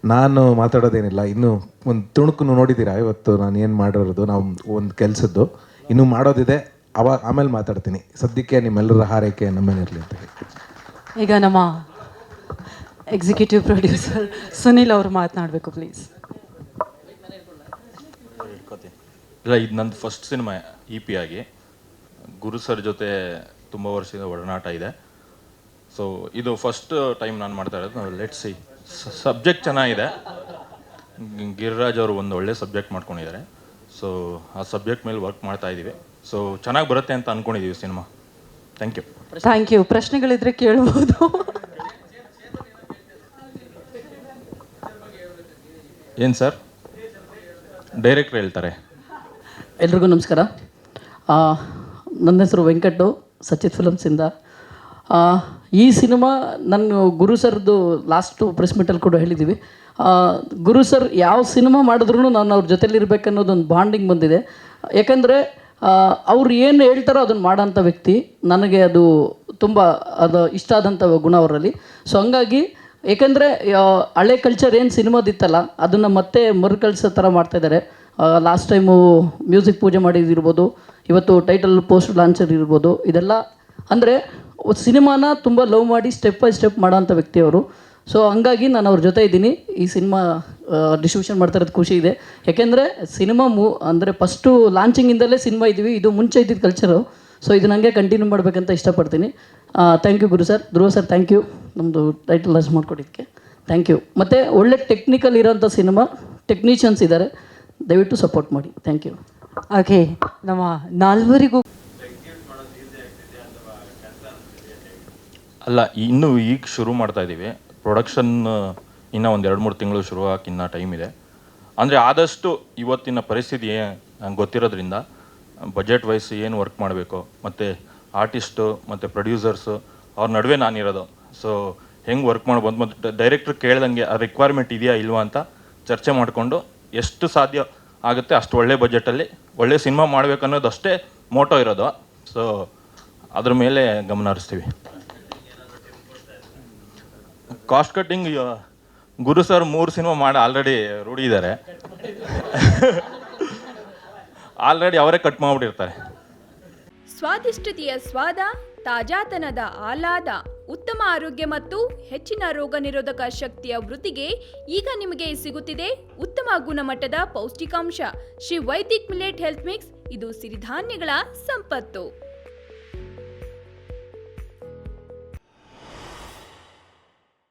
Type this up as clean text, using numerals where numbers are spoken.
ನಾನು ಮಾತಾಡೋದೇನಿಲ್ಲ. ಇನ್ನೂ ಒಂದು ತುಣುಕು ನೋಡಿದ್ದೀರಾ ಇವತ್ತು ನಾನು ಏನು ಮಾಡಿರೋದು, ನಾವು ಒಂದು ಕೆಲಸದ್ದು ಇನ್ನೂ ಮಾಡೋದಿದೆ, ಆಮೇಲೆ ಮಾತಾಡ್ತೀನಿ. ಸದ್ಯಕ್ಕೆ ನಿಮ್ಮೆಲ್ಲರ ಹಾರೈಕೆ ನಮ್ಮನೇಲಿರಲಿ ಅಂತ ಹೇಳಿ. ಈಗ ನಮ್ಮ ಎಕ್ಸಿಕ್ಯೂಟಿವ್ ಪ್ರೊಡ್ಯೂಸರ್ ಸುನಿಲ್ ಅವರು ಮಾತನಾಡಬೇಕು ಪ್ಲೀಸ್. ಇಲ್ಲ, ಇದು ನಂದು ಫಸ್ಟ್ ಸಿನಿಮಾ EP ಆಗಿ. ಗುರು ಸರ್ ಜೊತೆ ತುಂಬ ವರ್ಷದ ಒಡನಾಟ ಇದೆ. ಸೊ ಇದು ಫಸ್ಟ್ ಟೈಮ್ ನಾನು ಮಾಡ್ತಾ ಇರೋದು. Let's see. ಸಬ್ಜೆಕ್ಟ್ ಚೆನ್ನಾಗಿದೆ. ಗಿರಿರಾಜ್ ಅವರು ಒಂದು ಒಳ್ಳೆ ಸಬ್ಜೆಕ್ಟ್ ಮಾಡ್ಕೊಂಡಿದ್ದಾರೆ. ಸೊ ಆ ಸಬ್ಜೆಕ್ಟ್ ಮೇಲೆ ವರ್ಕ್ ಮಾಡ್ತಾ ಇದ್ದೀವಿ. ಸೊ ಚೆನ್ನಾಗಿ ಬರುತ್ತೆ ಅಂತ ಅಂದ್ಕೊಂಡಿದ್ದೀವಿ ಸಿನಿಮಾ. Thank you. ಪ್ರಶ್ನೆಗಳಿದ್ರೆ ಕೇಳ್ಬೋದು. ಏನು ಸರ್? ಡೈರೆಕ್ಟ್ರ್ ಹೇಳ್ತಾರೆ. ಎಲ್ರಿಗೂ ನಮಸ್ಕಾರ. ನನ್ನ ಹೆಸರು ವೆಂಕಟು, ಸಚಿತ್ ಫಿಲಮ್ಸಿಂದ. ಈ ಸಿನಿಮಾ ನಾನು ಗುರು ಸರ್ದು ಲಾಸ್ಟು ಪ್ರೆಸ್ ಮೀಟಲ್ಲಿ ಕೂಡ ಹೇಳಿದ್ದೀವಿ. ಗುರು ಸರ್ ಯಾವ ಸಿನಿಮಾ ಮಾಡಿದ್ರೂ ನಾನು ಅವ್ರ ಜೊತೆಲಿರ್ಬೇಕನ್ನೋದೊಂದು ಬಾಂಡಿಂಗ್ ಬಂದಿದೆ. ಯಾಕಂದರೆ ಅವ್ರು ಏನು ಹೇಳ್ತಾರೋ ಅದನ್ನು ಮಾಡೋಂಥ ವ್ಯಕ್ತಿ. ನನಗೆ ಅದು ತುಂಬ ಇಷ್ಟ ಆದಂಥ ಗುಣ ಅವರಲ್ಲಿ. ಸೊ ಹಂಗಾಗಿ ಏಕೆಂದರೆ ಹಳೆ ಕಲ್ಚರ್ ಏನು ಸಿನಿಮಾದಿತ್ತಲ್ಲ ಅದನ್ನು ಮತ್ತೆ ಮರುಕಳಿಸೋ ಥರ ಮಾಡ್ತಾಯಿದ್ದಾರೆ. ಲಾಸ್ಟ್ ಟೈಮು ಮ್ಯೂಸಿಕ್ ಪೂಜೆ ಮಾಡಿದಿರ್ಬೋದು, ಇವತ್ತು ಟೈಟಲ್ ಪೋಸ್ಟ್ ಲಾಂಚರ್ ಇರ್ಬೋದು. ಇದೆಲ್ಲ ಅಂದರೆ ಸಿನಿಮಾನ ತುಂಬ ಲವ್ ಮಾಡಿ ಸ್ಟೆಪ್ ಬೈ ಸ್ಟೆಪ್ ಮಾಡೋಂಥ ವ್ಯಕ್ತಿಯವರು. ಸೊ ಹಂಗಾಗಿ ನಾನು ಅವ್ರ ಜೊತೆ ಇದ್ದೀನಿ. ಈ ಸಿನಿಮಾ ಡಿಸ್ಟ್ರಿಬ್ಯೂಷನ್ ಮಾಡ್ತಾ ಇರೋದು ಖುಷಿ ಇದೆ. ಯಾಕೆಂದರೆ ಸಿನಿಮಾ ಅಂದರೆ ಫಸ್ಟು ಲಾಂಚಿಂಗಿಂದಲೇ ಸಿನಿಮಾ ಇದ್ದೀವಿ. ಇದು ಮುಂಚೆ ಇದ್ದಿದ್ದು ಕಲ್ಚರು. ಸೊ ಇದು ನನಗೆ ಕಂಟಿನ್ಯೂ ಮಾಡಬೇಕಂತ ಇಷ್ಟಪಡ್ತೀನಿ. Thank you Guru sir. Dhruva sir thank you, ನಮ್ಮದು ಟೈಟಲ್ ಲಾಂಚ್ ಮಾಡಿಕೊಟ್ಟಿದ್ದಕ್ಕೆ ಥ್ಯಾಂಕ್ ಯು. ಮತ್ತು ಒಳ್ಳೆ ಟೆಕ್ನಿಕಲ್ ಇರೋಂಥ ಸಿನಿಮಾ, ಟೆಕ್ನಿಷಿಯನ್ಸ್ ಇದ್ದಾರೆ, ದಯವಿಟ್ಟು ಸಪೋರ್ಟ್ ಮಾಡಿ. Thank you. ಓಕೆ, ನಮ್ಮ ನಾಲ್ವರಿಗೂ ಅಲ್ಲ, ಇನ್ನೂ ಈಗ ಶುರು ಮಾಡ್ತಾ ಇದ್ದೀವಿ. ಪ್ರೊಡಕ್ಷನ್ ಇನ್ನೂ ಒಂದು 2-3 ತಿಂಗಳು ಶುರು ಹಾಕಿ ಇನ್ನೂ ಟೈಮ್ ಇದೆ. ಅಂದರೆ ಆದಷ್ಟು ಇವತ್ತಿನ ಪರಿಸ್ಥಿತಿ ನಂಗೆ ಗೊತ್ತಿರೋದ್ರಿಂದ ಬಜೆಟ್ ವೈಸ್ ಏನು ವರ್ಕ್ ಮಾಡಬೇಕು, ಮತ್ತು ಆರ್ಟಿಸ್ಟು ಮತ್ತು ಪ್ರೊಡ್ಯೂಸರ್ಸು ಅವ್ರ ನಡುವೆ ನಾನಿರೋದು. ಸೊ ಹೆಂಗೆ ವರ್ಕ್ ಮಾಡ್ಬೋದು, ಮತ್ತು ಡೈರೆಕ್ಟ್ರ್ ಕೇಳ್ದಂಗೆ ಆ ರಿಕ್ವೈರ್ಮೆಂಟ್ ಇದೆಯಾ ಇಲ್ವಾ ಅಂತ ಚರ್ಚೆ ಮಾಡಿಕೊಂಡು ಎಷ್ಟು ಸಾಧ್ಯ ಆಗುತ್ತೆ ಅಷ್ಟು ಒಳ್ಳೆ ಬಜೆಟಲ್ಲಿ ಒಳ್ಳೆ ಸಿನಿಮಾ ಮಾಡಬೇಕು ಅನ್ನೋದು ಅಷ್ಟೇ ಮೋಟೋ ಇರೋದು. ಸೊ ಅದ್ರ ಮೇಲೆ ಗಮನ ಹರಿಸ್ತೀವಿ. ಕಾಸ್ಟ್ ಕಟ್ಟಿಂಗ್ ಗುರು ಸರ್ 3 ಸಿನಿಮಾ ಮಾಡಿ ಆಲ್ರೆಡಿ ರೂಢಿ ಇದ್ದಾರೆ. ಆಲ್ರೆಡಿ ಅವರೇ ಕಟ್ ಮಾಡಿಬಿಟ್ಟಿರ್ತಾರೆ. ಸ್ವಾದಿಷ್ಟತೆಯ ಸ್ವಾದ, ತಾಜಾತನದ ಆಹ್ಲಾದ, ಉತ್ತಮ ಆರೋಗ್ಯ ಮತ್ತು ಹೆಚ್ಚಿನ ರೋಗ ನಿರೋಧಕ ಶಕ್ತಿಯ ವೃದ್ಧಿಗೆ ಈಗ ನಿಮಗೆ ಸಿಗುತ್ತಿದೆ ಉತ್ತಮ ಗುಣಮಟ್ಟದ ಪೌಷ್ಟಿಕಾಂಶ Shri Vaidik millet health mix. ಇದು ಸಿರಿಧಾನ್ಯಗಳ ಸಂಪತ್ತು.